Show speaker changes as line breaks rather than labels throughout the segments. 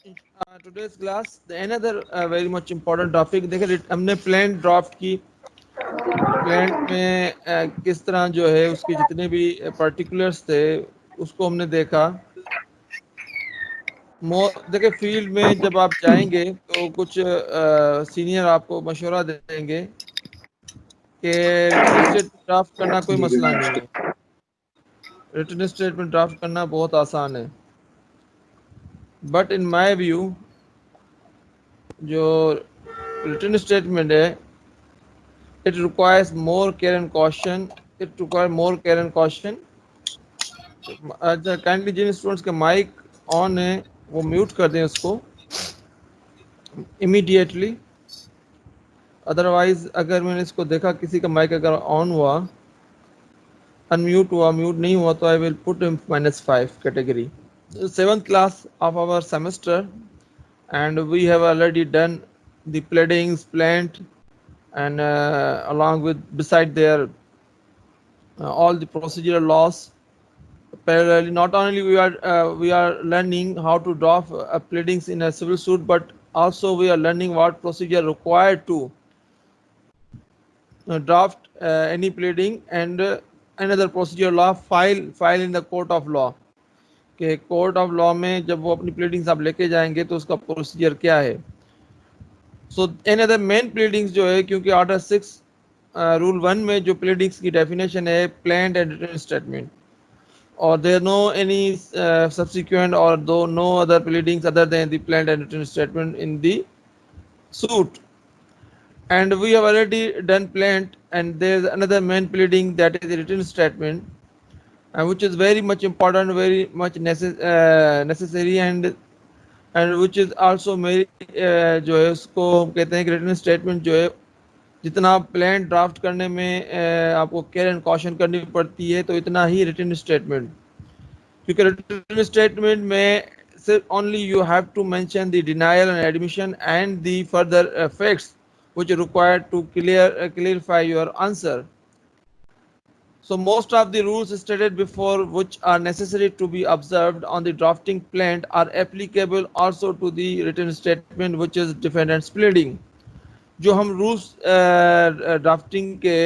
Today's class, the another very much important topic देखिए हमने plan draft की plan में किस तरह जो है उसके जितने भी पर्टिकुलर्स थे उसको हमने देखा। देखिए फील्ड में जब आप जाएंगे तो कुछ सीनियर आपको मशवरा देंगे कि रिटन स्टेटमेंट ड्राफ्ट करना कोई
जी
मसला
बिल्कुल।
नहीं है। रिटन स्टेटमेंट ड्राफ्ट करना बहुत आसान है, बट इन माय व्यू जो रिटन स्टेटमेंट है it requires more care and caution. It requires more care and caution. अच्छा काइंडली जिन स्टूडेंट्स के माइक ऑन है वो म्यूट कर दें उसको इमीडिएटली। अदरवाइज अगर मैंने इसको देखा किसी का माइक अगर ऑन हुआ, अनम्यूट हुआ, म्यूट नहीं हुआ, तो I will put him -5 category. Seventh class of our semester, and we have already done the pleadings, plant, and along with beside their all the procedural laws. Parallelly, not only we are learning how to draft pleadings in a civil suit, but also we are learning what procedure required to draft any pleading, and another procedure law, file in the court of law कि court of law में जब वो अपनी pleadings आप लेके जाएंगे तो उसका प्रोसीजर क्या है। So any other main pleadings जो है, क्योंकि ऑर्डर 6 रूल 1 में जो प्लीडिंग्स की डेफिनेशन है plaint and written statement, or there are no any subsequent or though no other pleadings other than the plaintiff and written statement in the suit. And we have already done plaint, and there is another main pleading, that is the written statement, which is very much important, very much necessary, and which is also very जो है उसको कहते हैं कि written statement जो है जितना plan draft करने में आपको केयर एंड कॉशन करनी पड़ती है, तो इतना ही रिटन स्टेटमेंट, क्योंकि रिटन स्टेटमेंट में सिर्फ only you have to mention the denial and admission and the further facts which are required to clarify your answer. So most of the rules stated before, which are necessary to be observed on the drafting plaint, are applicable also to the written statement, which is defendant's pleading. जो हम rules drafting के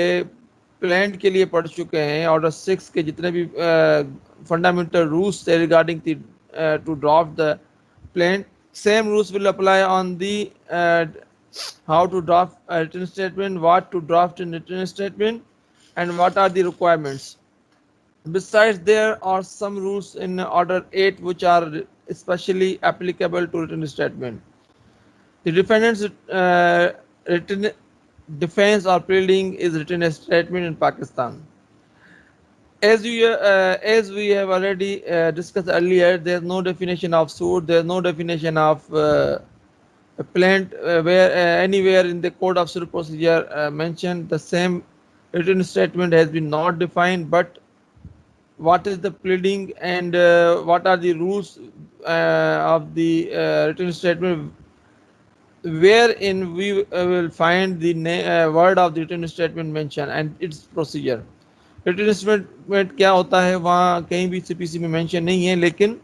plan के लिए पढ़ चुके हैं, order 6 के जितने भी फंडामेंटल रूल्स थे regarding to draft the plaint, same rules will apply on the how to draft a written statement, what to draft in written statement, and what are the requirements. Besides, there are some rules in order 8 which are especially applicable to written statement. The defendant's written defense or pleading is written a statement in Pakistan. As we have already discussed earlier, there is no definition of suit. There is no definition of a plaint where anywhere in the code of civil procedure mentioned. The same written statement has been not defined, but what is the pleading, and what are the rules of the written statement, wherein we will find the word of the written statement mentioned and its procedure. Written statement क्या होता है वहाँ कहीं भी CPC में mention नहीं है, लेकिन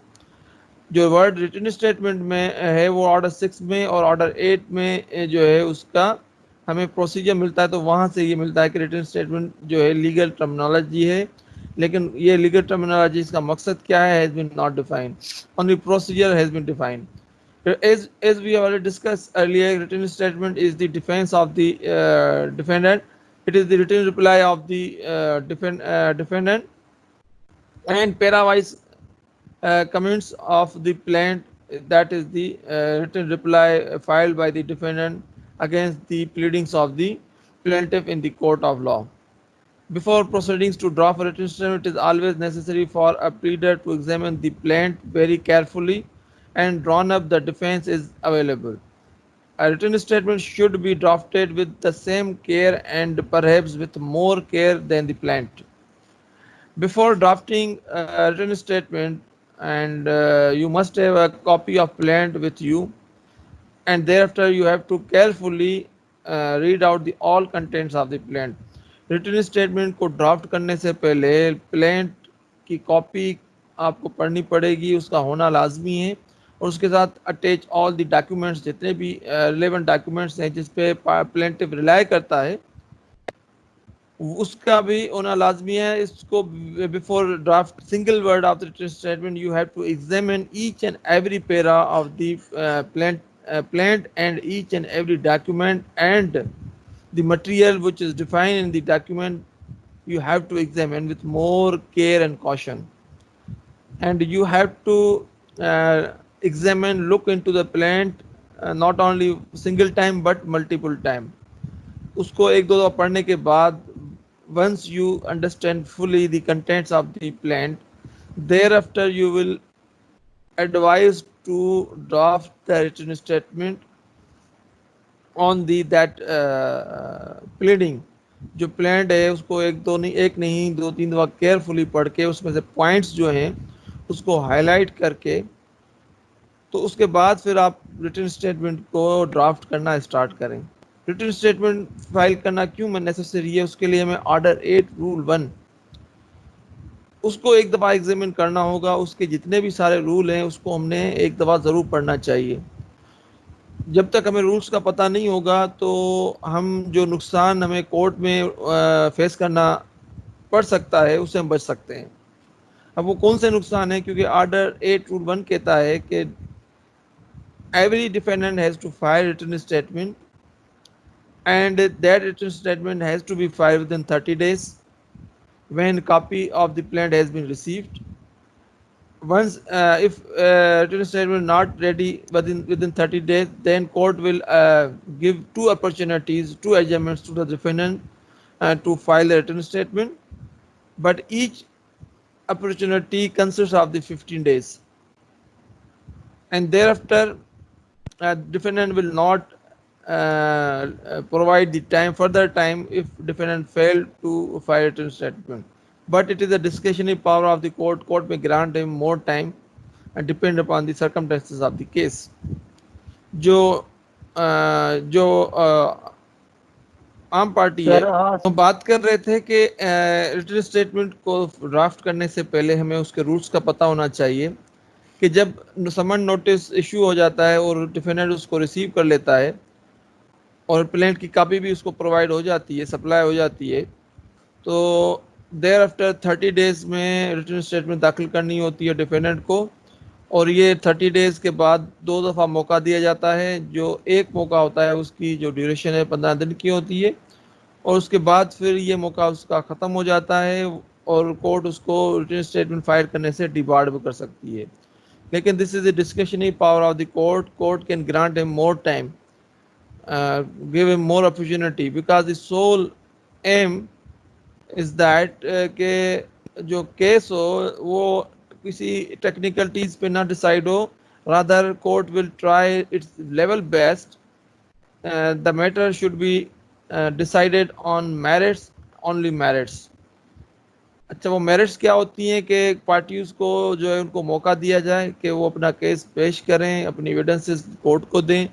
जो वर्ड रिटन स्टेटमेंट में है वो ऑर्डर 6 में और ऑर्डर 8 में जो है उसका हमें प्रोसीजर मिलता है। तो वहाँ से ये मिलता है कि रिटन स्टेटमेंट जो है लीगल टर्मिनोलॉजी है, लेकिन ये लीगल टर्मिनोलॉजी इसका मकसद क्या है has been not defined, only procedure has been defined. As we have already discussed earlier, written statement is the defense of the defendant. It is the written reply of the defendant, and parawise comments of the plaintiff, that is the written reply filed by the defendant against the pleadings of the plaintiff in the court of law. Before proceedings to draft a written statement, it is always necessary for a pleader to examine the plaint very carefully and drawn up the defense is available. A written statement should be drafted with the same care and perhaps with more care than the plaint. Before drafting a written statement, and you must have a copy of plaint with you, and thereafter you have to carefully read out the all contents of the plaint. Written statement को draft करने से पहले plaint की copy आपको पढ़नी पड़ेगी, उसका होना लाजमी है, और उसके साथ अटैच ऑल द डॉक्यूमेंट्स, जितने भी रिलेवेंट डॉक्यूमेंट्स हैं जिस पे प्लेंटिव रिलाई करता है, उसका भी होना लाजमी है। इसको before draft single word of the written statement you have to examine each and every para of the plaint and each and every document and the material which is defined in the document you have to examine with more care and caution, and you have to examine, look into the plant not only single time but multiple time. उसको एक दो दफा पढ़ने के बाद, once you understand fully the contents of the plant, thereafter you will advise to draft the written statement on the that pleading. जो plant है उसको एक नहीं दो तीन दफा केयरफुली पढ़ के उसमें से पॉइंट्स जो हैं उसको हाईलाइट करके, तो उसके बाद फिर आप रिटन स्टेटमेंट को ड्राफ्ट करना स्टार्ट करें। रिटन स्टेटमेंट फाइल करना क्यों नेसेसरी है, उसके लिए हमें ऑर्डर 8 रूल 1 उसको एक दफ़ा एग्जामिन करना होगा। उसके जितने भी सारे रूल हैं उसको हमने एक दफ़ा ज़रूर पढ़ना चाहिए। जब तक हमें रूल्स का पता नहीं होगा तो हम जो नुकसान हमें कोर्ट में फेस करना पड़ सकता है उससे हम बच सकते हैं। अब वो कौन से नुकसान है, क्योंकि ऑर्डर 8 रूल 1 कहता है कि every defendant has to file written statement and that written statement has to be filed within 30 days when copy of the plant has been received. Once if written statement not ready within 30 days, then court will give two opportunities, two adjournments to the defendant to file a written statement, but each opportunity consists of the 15 days, and thereafter defendant will not provide the further time if defendant failed to file a written statement. But it is a discretionary power of the court. Court may grant him more time and depend upon the circumstances of the case. जो आम party है, हम बात कर रहे थे कि written statement को ड्राफ्ट करने से पहले हमें उसके रूल्स का पता होना चाहिए कि जब समन नोटिस इशू हो जाता है और डिफेंडेंट उसको रिसीव कर लेता है और प्लेंट की कॉपी भी उसको प्रोवाइड हो जाती है, सप्लाई हो जाती है, तो देयर आफ्टर 30 डेज़ में रिटन स्टेटमेंट दाखिल करनी होती है डिफेंडेंट को, और ये 30 डेज़ के बाद 2 दफ़ा मौका दिया जाता है। जो एक मौका होता है उसकी जो ड्यूरेशन है 15 दिन की होती है, और उसके बाद फिर ये मौका उसका ख़त्म हो जाता है और कोर्ट उसको रिटन स्टेटमेंट फाइल करने से डिबार्ड भी कर सकती है। लेकिन this is the discretionary power of the court. Court can grant him more time, give him more opportunity, because the sole aim is that कि जो केस हो वो किसी टेक्निकलिटीज पे ना डिसाइड हो, rather court will try its level best, the matter should be decided on merits, only merits। अच्छा, वो मेरिट्स क्या होती हैं कि पार्टीज को जो है उनको मौका दिया जाए कि वो अपना केस पेश करें, अपनी एविडेंसेस कोर्ट को दें।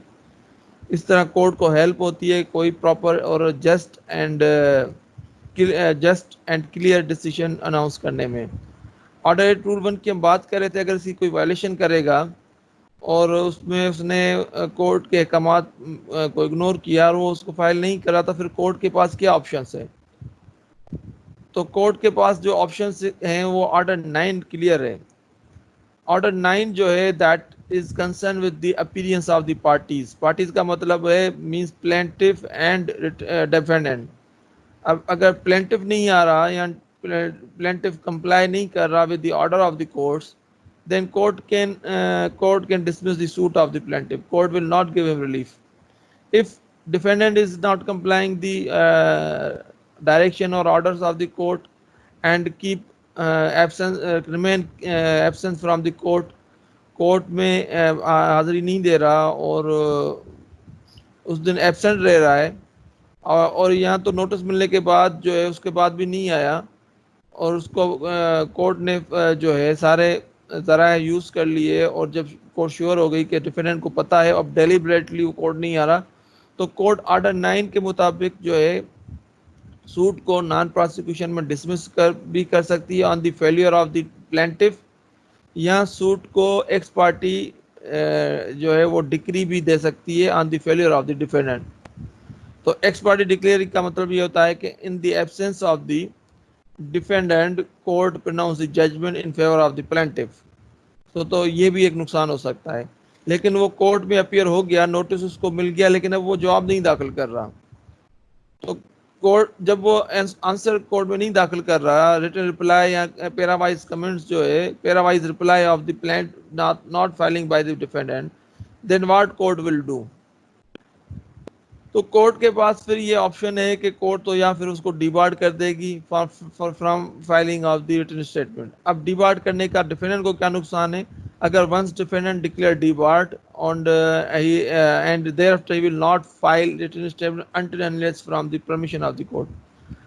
इस तरह कोर्ट को हेल्प होती है कोई प्रॉपर और just and clear decision announce करने में। ऑर्डर 8 रूल 1 की हम बात कर रहे थे, अगर इसकी कोई वायलेशन करेगा और उसमें उसने कोर्ट के अहकामात को इग्नोर किया और वो उसको फाइल नहीं करा, तो फिर कोर्ट के पास क्या ऑप्शंस है? तो कोर्ट के पास जो ऑप्शंस हैं वो ऑर्डर 9 क्लियर है। ऑर्डर 9 जो है that is concern with the appearance of the parties. Parties का मतलब है मींस प्लेंटिफ एंड डिफेंडेंट। अब अगर प्लेंटिफ नहीं आ रहा या प्लेंटिफ कंप्लाई नहीं कर रहा with the order of the courts, then court can dismiss the suit of the plaintiff. Court will not give him relief. If defendant is not complying the direction or orders of the court and keep remain absent from the court में हाजिरी नहीं दे रहा और उस दिन absent रह रहा है, और यहाँ तो नोटिस मिलने के बाद जो है उसके बाद भी नहीं आया और उसको कोर्ट ने जो है सारे ज़रा यूज़ कर लिए, और जब कोर्ट श्योर हो गई कि डिफेंडेंट को पता है अब डेलिबरेटली वो कोर्ट नहीं आ रहा, तो कोर्ट ऑर्डर 9 के मुताबिक जो है सूट को नॉन प्रोसिक्यूशन में डिसमिस भी कर सकती है on the failure of the plaintiff, या सूट को एक्स पार्टी जो है वो डिक्री भी दे सकती है on the failure of the defendant. तो एक्स पार्टी डिक्लेयरिंग का मतलब ये होता है कि in the absence of the defendant court pronounce the judgment in favour of the plaintiff. तो ये भी एक नुकसान हो सकता है। लेकिन वो कोर्ट में अपियर हो गया, नोटिस उसको मिल गया, लेकिन अब वो जवाब नहीं दाखिल कर रहा। तो कोर्ट जब वो आंसर कोर्ट में नहीं दाखिल कर रहा, रिटन रिप्लाई या पेरावाइज कमेंट्स जो है, parawise reply of the plaint not filing by the defendant, then what court will do. तो कोर्ट के पास फिर ये ऑप्शन है कि कोर्ट तो या फिर उसको डिबार्ड कर देगी from filing of the written statement. अब डिबार्ड करने का डिफेंडेंट को क्या नुकसान है? अगर once defendant declare debarred on and thereafter he will not file written statement until unless from the permission of the court.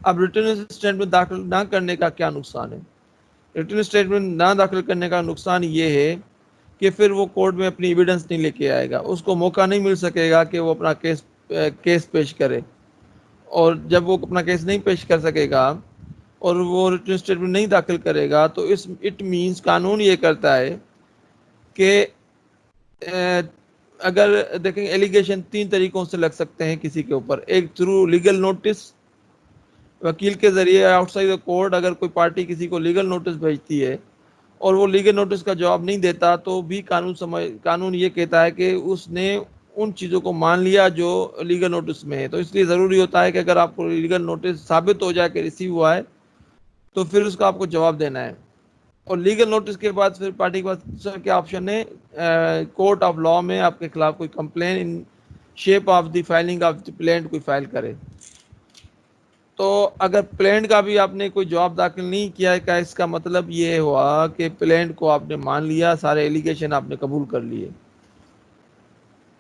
अब रिटन स्टेटमेंट दाखिल ना करने का क्या नुकसान है? रिटन स्टेटमेंट ना दाखिल करने का नुकसान ये है कि फिर वो कोर्ट में अपनी एविडेंस नहीं लेके आएगा, उसको मौका नहीं मिल सकेगा कि वो अपना केस पेश करे। और जब वो अपना केस नहीं पेश कर सकेगा और वो रिटन स्टेटमेंट नहीं दाखिल करेगा, तो इस इट मीन्स कानून ये करता है कि अगर देखेंगे एलिगेशन तीन तरीकों से लग सकते हैं किसी के ऊपर। एक थ्रू लीगल नोटिस, वकील के जरिए आउटसाइड द कोर्ट अगर कोई पार्टी किसी को लीगल नोटिस भेजती है और वो लीगल नोटिस का जवाब नहीं देता, तो भी कानून ये कहता है कि उसने उन चीज़ों को मान लिया जो लीगल नोटिस में है। तो इसलिए ज़रूरी होता है कि अगर आपको लीगल नोटिस साबित हो जाए कि रिसीव हुआ है, तो फिर उसका आपको जवाब देना है। और लीगल नोटिस के बाद फिर पार्टी के पास क्या ऑप्शन है? कोर्ट ऑफ लॉ में आपके खिलाफ कोई complain in shape of the filing of the plaint कोई फाइल करे। तो अगर प्लेंट का भी आपने कोई जवाब दाखिल नहीं किया है, का इसका मतलब ये हुआ कि प्लेंट को आपने मान लिया, सारे एलिगेशन आपने कबूल कर लिए।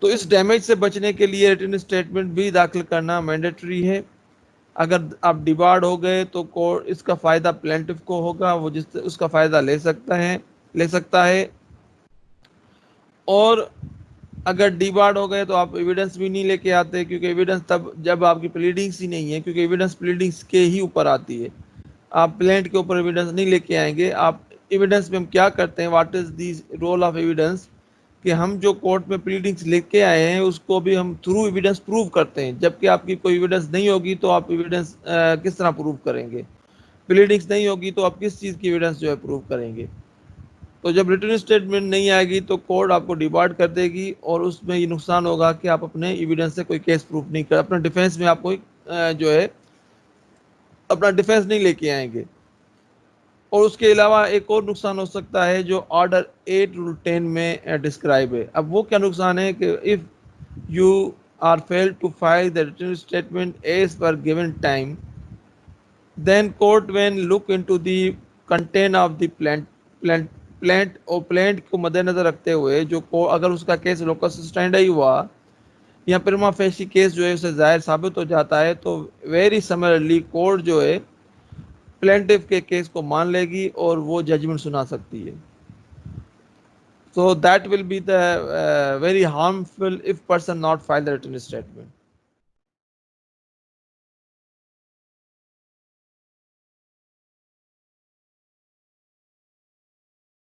तो इस डैमेज से बचने के लिए रिटन स्टेटमेंट भी दाखिल करना मैंडेटरी है। अगर आप डिबार्ड हो गए तो कोर्ट इसका फ़ायदा प्लेंटिफ को होगा, वो जिस उसका फ़ायदा ले सकता है। और अगर डिबार्ड हो गए तो आप एविडेंस भी नहीं लेके आते, क्योंकि एविडेंस तब जब आपकी प्लीडिंग्स ही नहीं है, क्योंकि एविडेंस प्लीडिंग्स के ही ऊपर आती है। आप प्लेंट के ऊपर एविडेंस नहीं लेके आएंगे। आप एविडेंस में हम क्या करते हैं, what is the role of evidence, कि हम जो कोर्ट में प्लीडिंग्स लेके आए हैं उसको भी हम थ्रू एविडेंस प्रूव करते हैं। जबकि आपकी कोई एविडेंस नहीं होगी तो आप एविडेंस किस तरह प्रूव करेंगे? प्लीडिंग्स नहीं होगी तो आप किस चीज़ की एविडेंस जो है प्रूव करेंगे? तो जब रिटन स्टेटमेंट नहीं आएगी तो कोर्ट आपको डिबार्ड कर देगी, और उसमें ये नुकसान होगा कि आप अपने एविडेंस से कोई केस प्रूफ नहीं कर, अपना डिफेंस में आप कोई जो है अपना डिफेंस नहीं लेके आएंगे। और उसके अलावा एक और नुकसान हो सकता है जो ऑर्डर 8 रूल 10 में डिस्क्राइब है। अब वो क्या नुकसान है कि if you are fail to file the written statement as per given time, then court when look into the content of the plaint और प्लेंट को मद्देनजर रखते हुए जो को अगर उसका केस लोकस स्टैंडर्ड हुआ या प्रिमा फेसी केस जो है उसे जाहिर साबित हो जाता है, तो वेरी समरली कोर्ट जो है प्लेंटिफ के केस को मान लेगी और वो जजमेंट सुना सकती है। So that will be the very harmful if person not file the written statement.